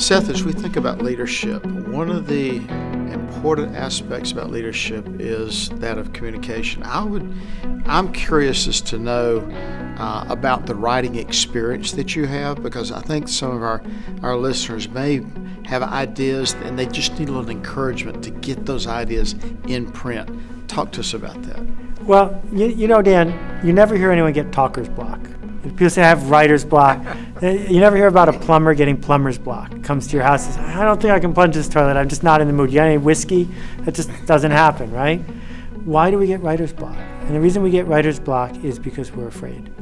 Seth, as we think about leadership, one of the important aspects about leadership is that of communication. I'm curious as to know about the writing experience that you have, because I think some of our listeners may have ideas and they just need a little encouragement to get those ideas in print. Talk to us about that. Well, you know, Dan, you never hear anyone get talker's block. People say I have writer's block. You never hear about a plumber getting plumber's block. Comes to your house and says, I don't think I can plunge this toilet. I'm just not in the mood. You got any whiskey? That just doesn't happen, right? Why do we get writer's block? And the reason we get writer's block is because we're afraid.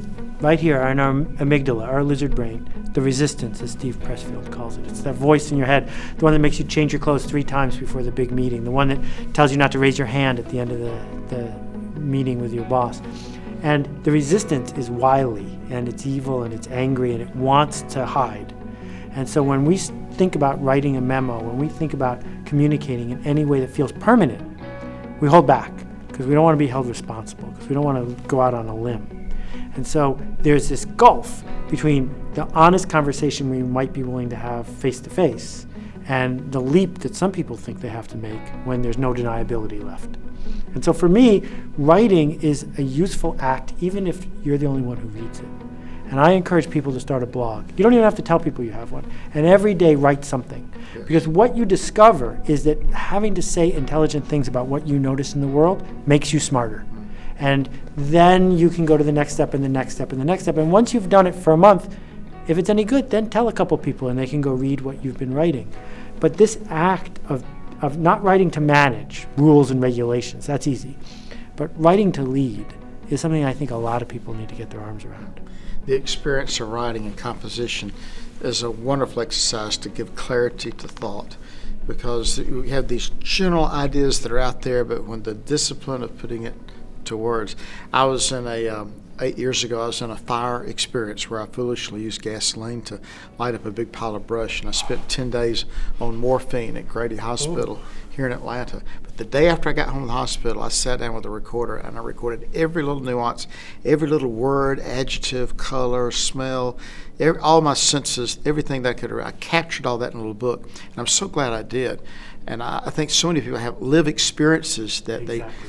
Right here in our amygdala, our lizard brain, the resistance, as Steve Pressfield calls it. It's that voice in your head, the one that makes you change your clothes 3 times before the big meeting, the one that tells you not to raise your hand at the end of the meeting with your boss. And the resistance is wily, and it's evil, and it's angry, and it wants to hide. And so when we think about writing a memo, when we think about communicating in any way that feels permanent, we hold back because we don't want to be held responsible, because we don't want to go out on a limb. And so there's this gulf between the honest conversation we might be willing to have face-to-face and the leap that some people think they have to make when there's no deniability left. And so for me, writing is a useful act, even if you're the only one who reads it. And I encourage people to start a blog. You don't even have to tell people you have one. And every day write something. Yes. Because what you discover is that having to say intelligent things about what you notice in the world makes you smarter. And then you can go to the next step and the next step and the next step. And once you've done it for a month, if it's any good, then tell a couple people and they can go read what you've been writing. But this act of not writing to manage rules and regulations, that's easy. But writing to lead is something I think a lot of people need to get their arms around. The experience of writing and composition is a wonderful exercise to give clarity to thought, because we have these general ideas that are out there, but when the discipline of putting it to words. I was in 8 years ago, I was in a fire experience where I foolishly used gasoline to light up a big pile of brush, and I spent 10 days on morphine at Grady Hospital here in Atlanta. But the day after I got home from the hospital, I sat down with a recorder and I recorded every little nuance, every little word, adjective, color, smell, all my senses, everything that I could. I captured all that in a little book, and I'm so glad I did. And I think so many people have live experiences that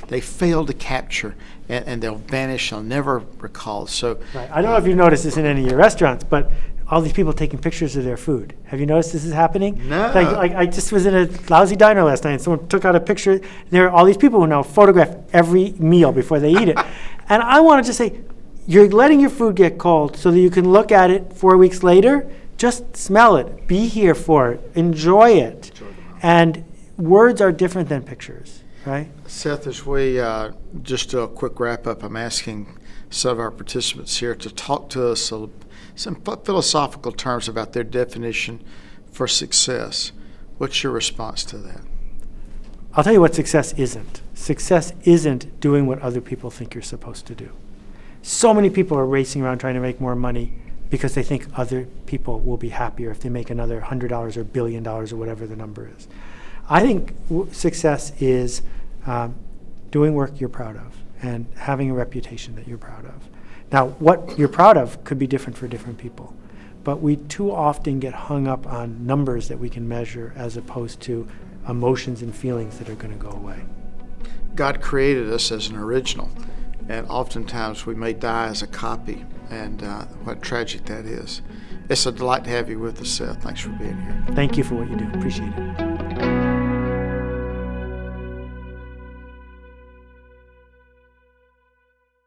they fail to capture, and they'll vanish, they'll never recall. So right. I don't know if you've noticed this in any of your restaurants, but all these people taking pictures of their food. Have you noticed this is happening? No. Like I just was in a lousy diner last night, and someone took out a picture. There are all these people who now photograph every meal before they eat it. And I want to just say, you're letting your food get cold so that you can look at it 4 weeks later. Just smell it. Be here for it. Enjoy it. And words are different than pictures, right? Seth, as we just do a quick wrap-up, I'm asking some of our participants here to talk to us some philosophical terms about their definition for success. What's your response to that? I'll tell you what success isn't. Success isn't doing what other people think you're supposed to do. So many people are racing around trying to make more money because they think other people will be happier if they make another $100 or $1 billion or whatever the number is. I think success is doing work you're proud of and having a reputation that you're proud of. Now, what you're proud of could be different for different people, but we too often get hung up on numbers that we can measure as opposed to emotions and feelings that are going to go away. God created us as an original, and oftentimes we may die as a copy, and what tragic that is. It's a delight to have you with us, Seth. Thanks for being here. Thank you for what you do. Appreciate it.